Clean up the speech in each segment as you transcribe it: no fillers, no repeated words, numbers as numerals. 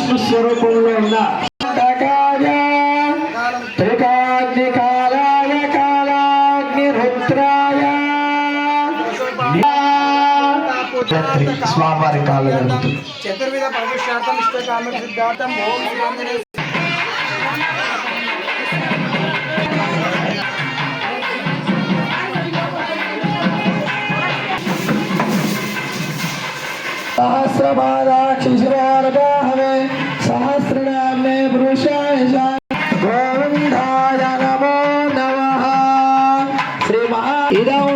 విష్ణు స్వరూపంలో ఉన్న త్రికాగ్ని కాలాయ కాలాగ్ని రుద్రాయ స్వామివారి కాళ్ళు చతుర్విధ ప్రతిష్టార్థం ఇష్టకామ సిద్ధార్థం ఓం శ్రీ सहस्रपादाक्षिशिरोर्गाहवे सहस्रनाम्ने पुरुषाय गोविन्दाय नमो नमः श्रीमहा इदं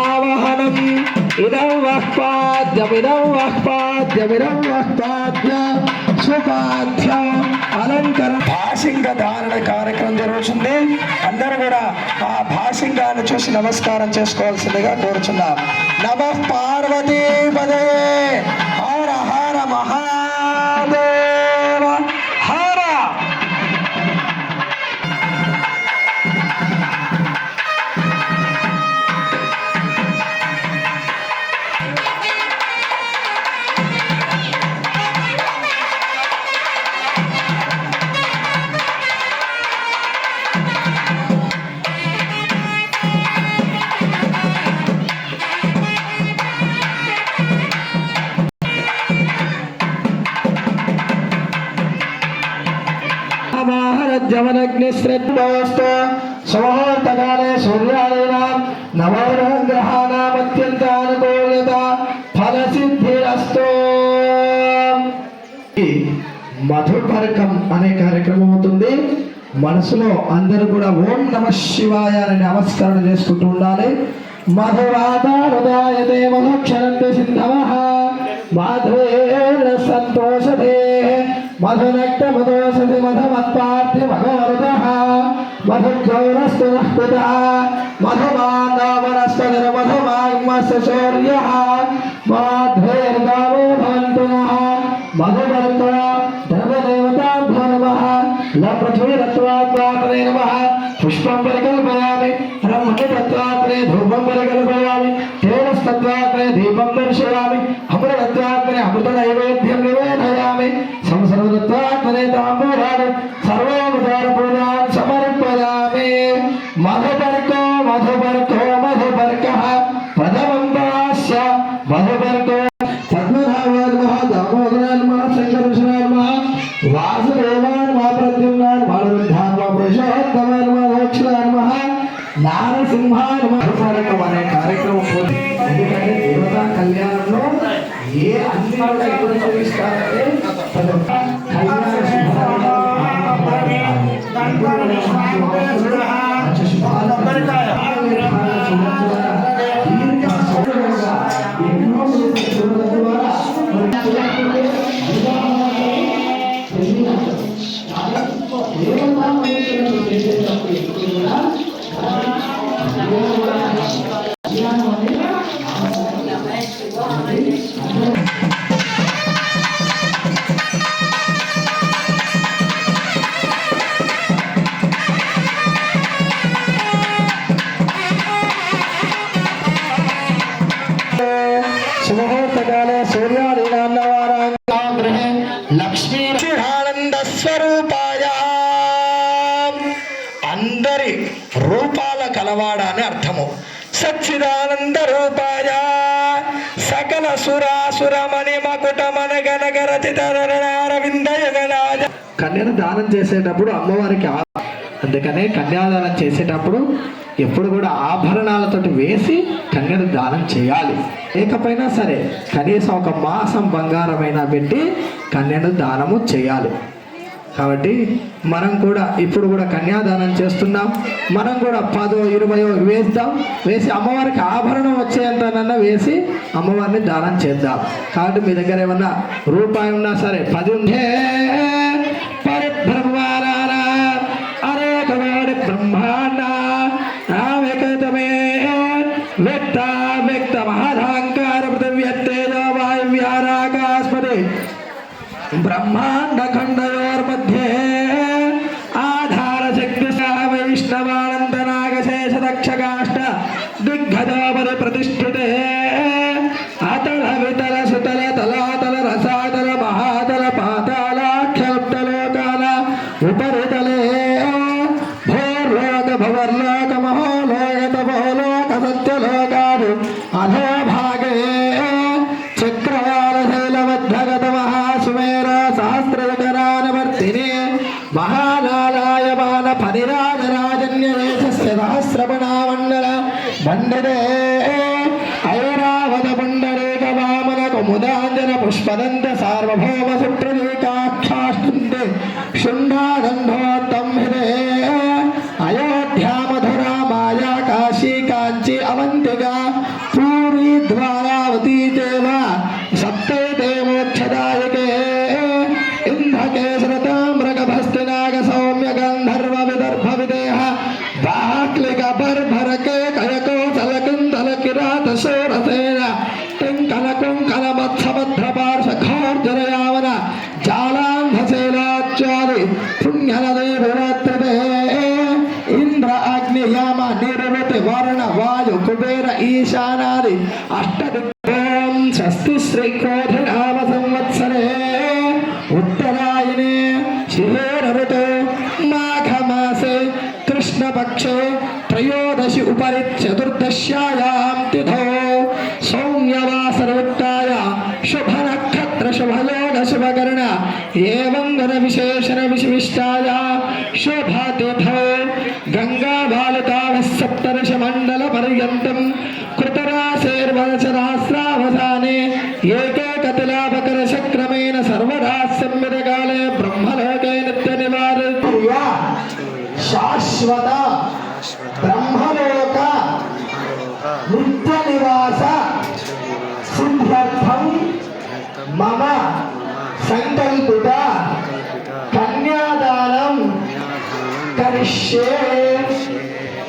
आवाहनम् इदं वह्पाद्यमिदं वह्पाद्यमिदं वह्पाद्य सुपाद्य అలంకరణ భాషింగ ధారణ కార్యక్రమం జరుగుతుంది. అందరూ కూడా ఆ భాషింగాన్ని చూసి నమస్కారం చేసుకోవాల్సిందిగా కోరుచున్నాం. నమః పార్వతీ పదే హర హర మహాదేవ హర. जवनग्निश्रद्धवस्तु सुमुहूर्तकाले सूर्यादीनां नवग्रहाणाम् अत्यन्तानुकूलता फलसिद्धिरस्तु. మధుపరకం అనే కార్యక్రమం అవుతుంది. మనసులో అందరూ కూడా ఓం నమ శివాయ అని నమస్కారం చేసుకుంటూ ఉండాలి. మధువాదారుదాయతే మధుక్షరంతి సింధవః మాధవేన సంతోషతే మధునక్త మధోసతి మధుమత్పార్థి మధోరుదః మధుగౌరస్తు నఃపితః మధుమానవనస్పతిర మధుమాగ్మస్య శౌర్యః మాధ్వేర్గావో భవంతు నః మధువర్త ధర్మదేవతాభ్యో నమః లపృథ్వీరత్వాత్మాత్రే నమః పుష్పం పరికల్పయామి బ్రహ్మతత్వాత్రే ధూపం పరికల్పయామి తేజస్తత్వాత్రే దీపం దర్శయామి అమృతత్వాత్రే అమృత నైవేద్యం నివేదయామి సంసర్వతత్వాత్రే తాంబూలాన్ని సర్వోపచార పూజాన్ సమర్పయామి. మధుపర్కో మధుపర్కో మధుపర్కః ప్రథమం పాస్య మధుపర్కో పద్మనాభాయ నమః దామోదరాయ నమః శంకరభూషణాయ నమః వాసుదేవాయ నమః ప్రద్యుమ్నాయ నమః వృద్ధాయ నమః పురుషోత్తమాయ నమః మోక్షాయ నమః నారసింహాయ నమః. మధుపర్కం అనే కార్యక్రమం పోతే ఎందుకంటే దేవతా కళ్యాణంలో ఏ అన్ని కూడా ఎప్పుడు చూపిస్తారంటే సుముహూర్తకాలే సూర్యాదీనాన్నవారాంగ్రహే లక్ష్మీనానంద స్వరూపాయ అందరి రూపాల కలవాడ అని అర్థము. సచ్చిదానంద రూపాయ సకల సురాసురమణి మకుట మనగనగరతితరవిందయగనాజ. కన్యను దానం చేసేటప్పుడు అమ్మవారికి అందుకనే కన్యాదానం చేసేటప్పుడు ఎప్పుడు కూడా ఆభరణాలతోటి వేసి కన్యను దానం చేయాలి. లేకపోయినా సరే కనీసం ఒక మాసం బంగారమైనా పెట్టి కన్యను దానము చేయాలి. కాబట్టి మనం కూడా ఇప్పుడు కూడా కన్యాదానం చేస్తున్నాం. మనం కూడా 10, 20 వేద్దాం. వేసి అమ్మవారికి ఆభరణం వచ్చేంతనన్నా వేసి అమ్మవారిని దానం చేద్దాం. కాబట్టి మీ దగ్గర ఏమన్నా రూపాయి ఉన్నా సరే 10 ఉంటే పరిబ్రహ్మానార అనేకవాడి బ్రహ్మాండ వ్యక్తమే వ్యక్త వ్యక్త మహాధాంకార పృథివ్యత్తేజో వాయువ్యారాకాస్పదే బ్రహ్మాండ ఖండయోర్मध्ये ఆధార శక్తి వైష్ణవానంద నాగశేష దక్షకాష్ట దిగ్గజోపరి ప్రతిష్ఠితే అతల వితల సుతల తలాతల రసాతల మహాతల పాతాళాఖ్య మహానాలాయమాన పరిరాజరాజన్యవేశస్య సహస్రమణామండల మండలే ఐరావత పుండరీక వామన కుముదాంజన పుష్పదంత సార్వభౌమ సుప్రదీకాక్షాష్టుండే శుండాదండోత్తం హృదే అయోధ్యా మధురా మాయా కాశీ కాంచీ అవంతిగా పూరీ ద్వారావతీ దేవ సప్తైతే మోక్షదాయకే ఇంద్రకేశరతామ్రగభస్తినాగ సౌమ్య గంధర్వ విదర్భ విదేహ బాక్లిక బర్భరకే కయకోసల కుంతల కిరాత శూరసేన టింకల కుంకల మత్సభద్రపార్శ ఘోర్జరయావన జాలాంధశైలాచ్యాది పుణ్యనదే వివర్తతే ఇంద్ర అగ్ని యామ నిరువతి వరుణ వాయు కుబేర ఈశానాది అష్టదిక్పాలం స్వస్తి శ్రీ క్రోధనామ సంవత్సరే उत्तरायणे शिवेर ऋतु माघमासे कृष्णपक्षे त्रयोदशि उपरि चतुर्दश्यायां तिथौ सौम्यवासरोक्ताय शुभनक्षत्र शुभयोग शुभकर्ण एवं गणविशेषण विशिष्टाय शुभतिथौ गङ्गाबालिताः सप्तदशमण्डलपर्यन्तं कृतराशेर्वदशरास्रावसाने एकैकतिलापकरशक्रमेण सर्वदा संविदकाले ब्रह्मलोके नित्यनिवार्य शाश्वत ब्रह्मलोक नित्यनिवास सिद्ध्यर्थं मम संकल्पित कन्यादानं करिष्ये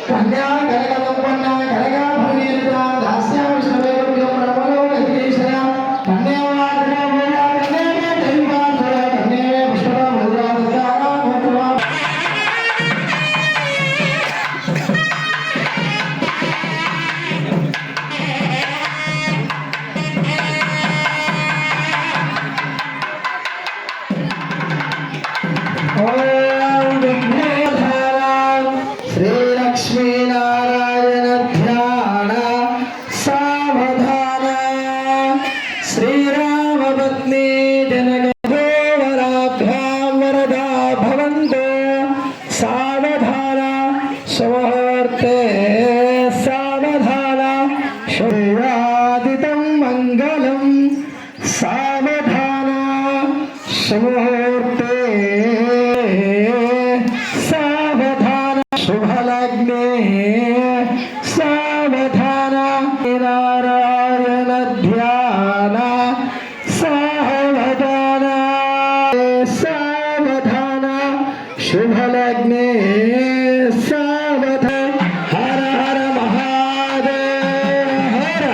कन्या कनकसंपन्ना कनकाभरणीयता दास्या विष्णुदेवभ्यो ब्रह्मलोक गिरीशया कन्यावादना पूजा कन्या दैवाधरा कन्या पुष्पा मुद्रादत्ता मुद्रा ओम विघ्नेश्वरा श्री लक्ष्मी नारायण ध्यान सावधान श्रीराम पत्नी जनगोवराभ्यां वरदा भवन्तु सावधान सुमुहूर्ते सावधान शुभादितं मंगलं सावधान सुमुहूर्ते सावधान शुभलग्ने सावधान नारायण ध्यान सावधान सावधान शुभलग्ने सावधान हर हर महादेव हर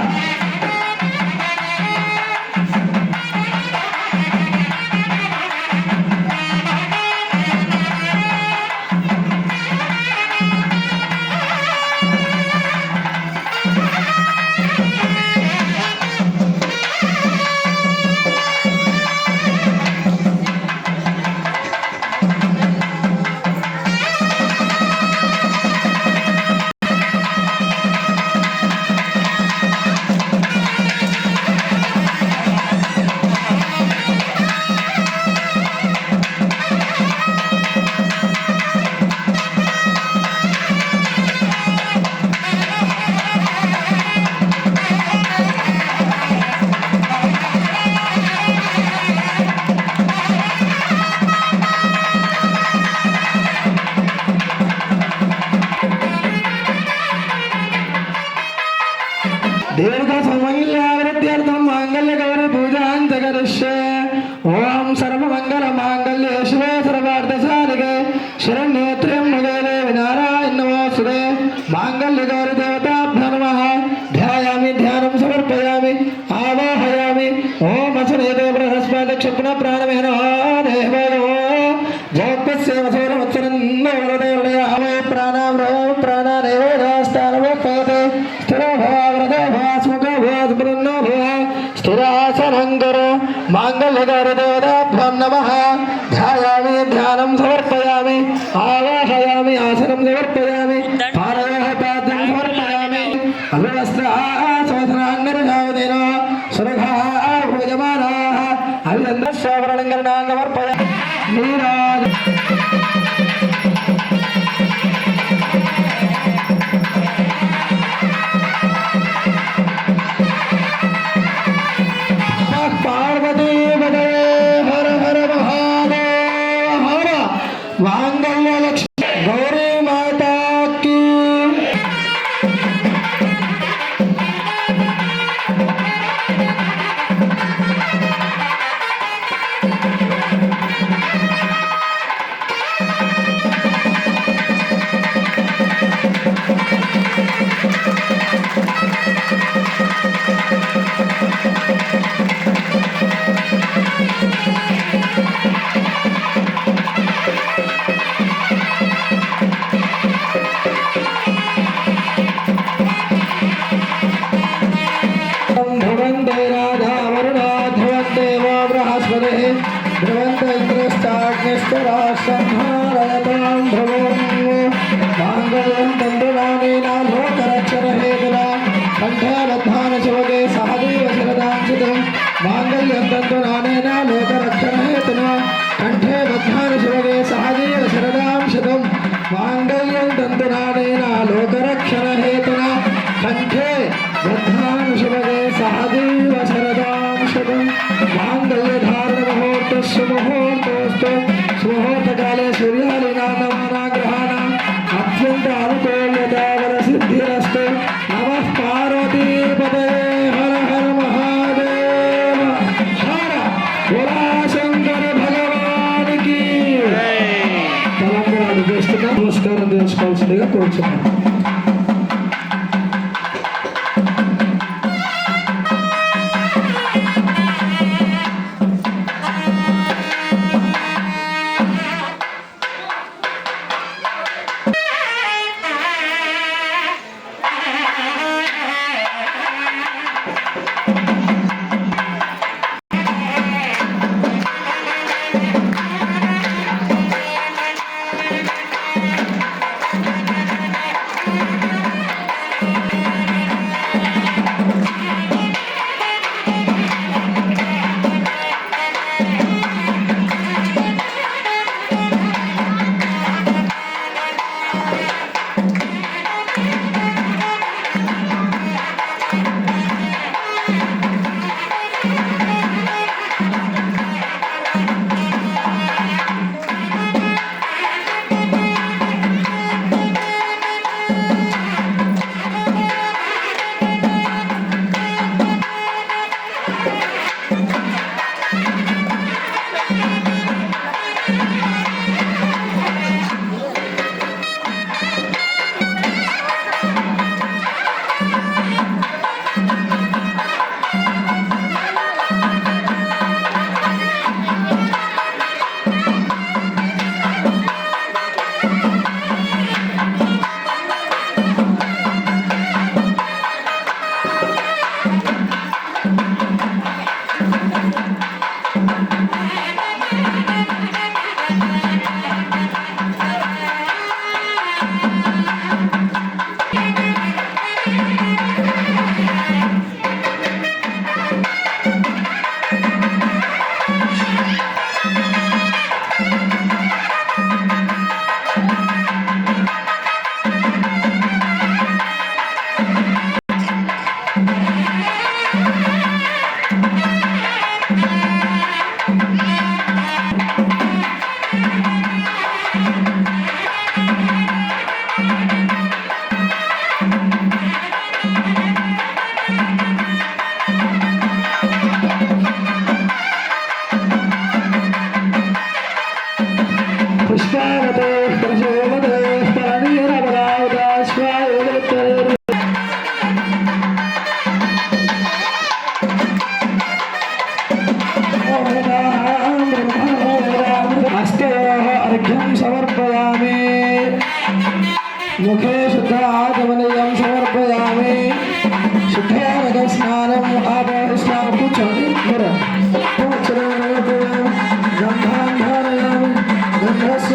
दीर्घ समयवृत्त्यर्थं मांगल्य गौरी पूजां करिष्ये ओम सर्वमंगल मांगल्ये शिवे सर्वार्थसाधिके शरण्ये त्र्यंबके देवी नारायण नमोस्तुते मांगल्य गौरी देवताभ्यो नमः ध्यायामि ध्यानं समर्पयामि आवाहयामि ओम असुरेते बृहस्पति क्षिप्ण प्राणमेन देवो जोगस्य वसुरवत्सरन्नो वरदेवलय अवय प्राणामृ प्राणादेव दास्तानवोक्ते स्थिरो स्थिरासनं मांगल्यकारिदेवताभ्यो नमः ध्यायामि ध्यानं समर्पयामि आवाहयामि आसनं समर्पयामि पादयोः पाद्यं समर्पयामि अभिवस्त्रासवसनान्निर्जावदेन सुरघाः भोजमानाः अभिनन्दस्वावरणं समर्पयामि नीराज మాంగళ్య లక్ష్మి గౌరీ మాతాకి. ధ్రువంతే రాధా వరుణా ధ్రువంతే వో బృహస్పతిః ధ్రువంత ఇంద్రశ్చాగ్నిశ్చ రాష్ట్రంహారయతాం ధ్రువం. మాంగళ్యం తంతునానేన లోకరక్షణహేతునా కంఠే బద్ధాన శివగే సహదేవ శరదాంశితం. మాంగళ్యం తంతునానేన లోకరక్షణహేతునా కంఠే బద్ధాన శివగే సహదేవ శరదాంశితం. మాంగళ్యం తంతునానేన లోకరక్షణహేతునా కంఠే బద్ధాన శివగే సహదేవ శరదాంశితం. మాంగళ్యధారణ ముహూర్తస్సు ముహూర్తోస్తు సుముహూర్తకాలే సూర్యాదీనాం అత్యంత అనుకూల్యత బల సిద్ధిరస్తు. నమః పార్వతీపతయే హర హర మహాదేవ హర భోళాశంకర భగవానికి. తెలంగాణ చేస్తున్నా నమస్కారం తెలుసుకోవాల్సిందిగా కోరుచున్నాను. मुखे शुद्ध आगमनीयं समर्पयामि। शुद्धेन स्नानं आवाहयामि पूजामि गन्धान् धारयामि गन्धस्य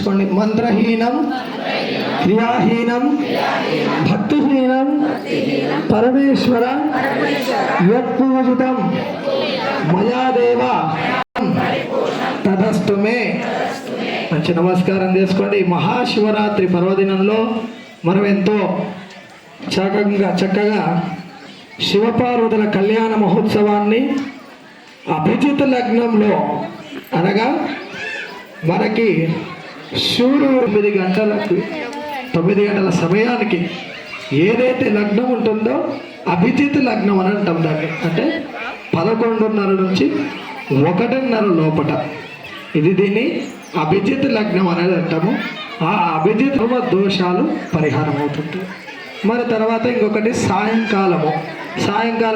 చేసుకోండి. మంత్రహీనం క్రియాహీనం భక్తిహీనం పరమేశ్వర యత్పూజితం మయాదేవ తదస్తు మే. మంచి నమస్కారం చేసుకోండి. ఈ మహాశివరాత్రి పర్వదినంలో మనం ఎంతో చక్కగా శివపార్వతుల కళ్యాణ మహోత్సవాన్ని అభిజిత్ లగ్నంలో అనగా మనకి సూర్యుడు 9 గంటల సమయానికి ఏదైతే లగ్నం ఉంటుందో అభిజిత్ లగ్నం అని అంటాం దాన్ని. అంటే 11:30 నుంచి 1:30 లోపట ఇది దీన్ని అభిజిత్ లగ్నం అనేది అంటాము. ఆ అభిజిత్ దోషాలు పరిహారం అవుతుంటాయి. మరి తర్వాత ఇంకొకటి సాయంకాలం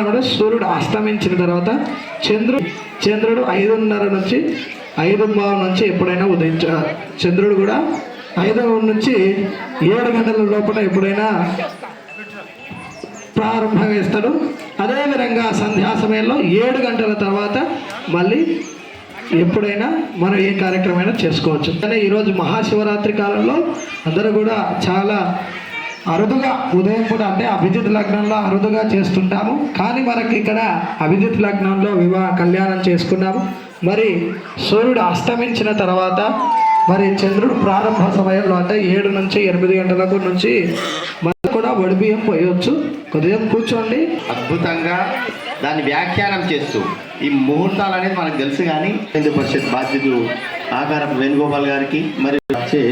అంటే సూర్యుడు అస్తమించిన తర్వాత చంద్రుడు 5:30 నుంచి 5:15 నుంచి ఎప్పుడైనా చంద్రుడు కూడా 5 నుంచి 7 గంటల లోపల ఎప్పుడైనా ప్రారంభంగా ఇస్తాడు. అదేవిధంగా సంధ్యా సమయంలో 7 గంటల తర్వాత మళ్ళీ ఎప్పుడైనా మనం ఏ కార్యక్రమైనా చేసుకోవచ్చు. కానీ ఈరోజు మహాశివరాత్రి కాలంలో అందరూ కూడా చాలా అరుదుగా ఉదయం పూట అంటే అభిజిత్ లగ్నంలో అరుదుగా చేస్తుంటాము. కానీ మనకి ఇక్కడ అభిజిత్ లగ్నంలో కళ్యాణం చేసుకున్నాము. మరి సూర్యుడు అస్తమించిన తర్వాత మరి చంద్రుడు ప్రారంభ సమయంలో అంటే 7 నుంచి 8 గంటలకు నుంచి మనం కూడా వడిబియ్యం పోయవచ్చు. ఉదయం కూర్చోండి. అద్భుతంగా దాన్ని వ్యాఖ్యానం చేస్తూ ఈ ముహూర్తాలు అనేది మనకు తెలుసు, కానీ హిందూ పరిషత్ బాధ్యతలు ఆకారపు వేణుగోపాల్ గారికి మరి వచ్చే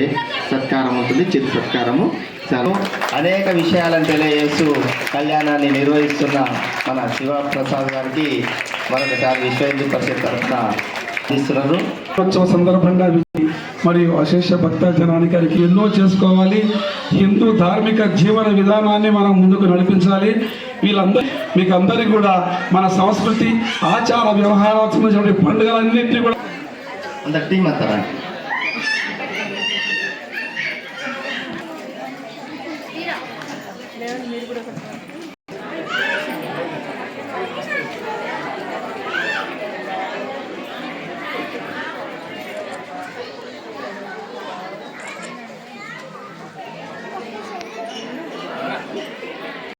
సత్కారం ఉంటుంది, చిరు సత్కారము. చాలా అనేక విషయాలను తెలియజేస్తూ కళ్యాణాన్ని నిర్వహిస్తున్న మన శివప్రసాద్ గారికి మరొకసారి విశ్వ హిందూ పరిషత్ తరఫున ఇస్తున్నారు. ఉత్సవ సందర్భంగా మరియు అశేష భక్త జనానికి ఎన్నో చేసుకోవాలి. హిందూ ధార్మిక జీవన విధానాన్ని మనం ముందుకు నడిపించాలి. మీకు అందరికీ కూడా మన సంస్కృతి ఆచార వ్యవహారాలకు సంబంధించిన పండుగలన్నింటినీ కూడా అంత టీం అంటారా మీరు కూడా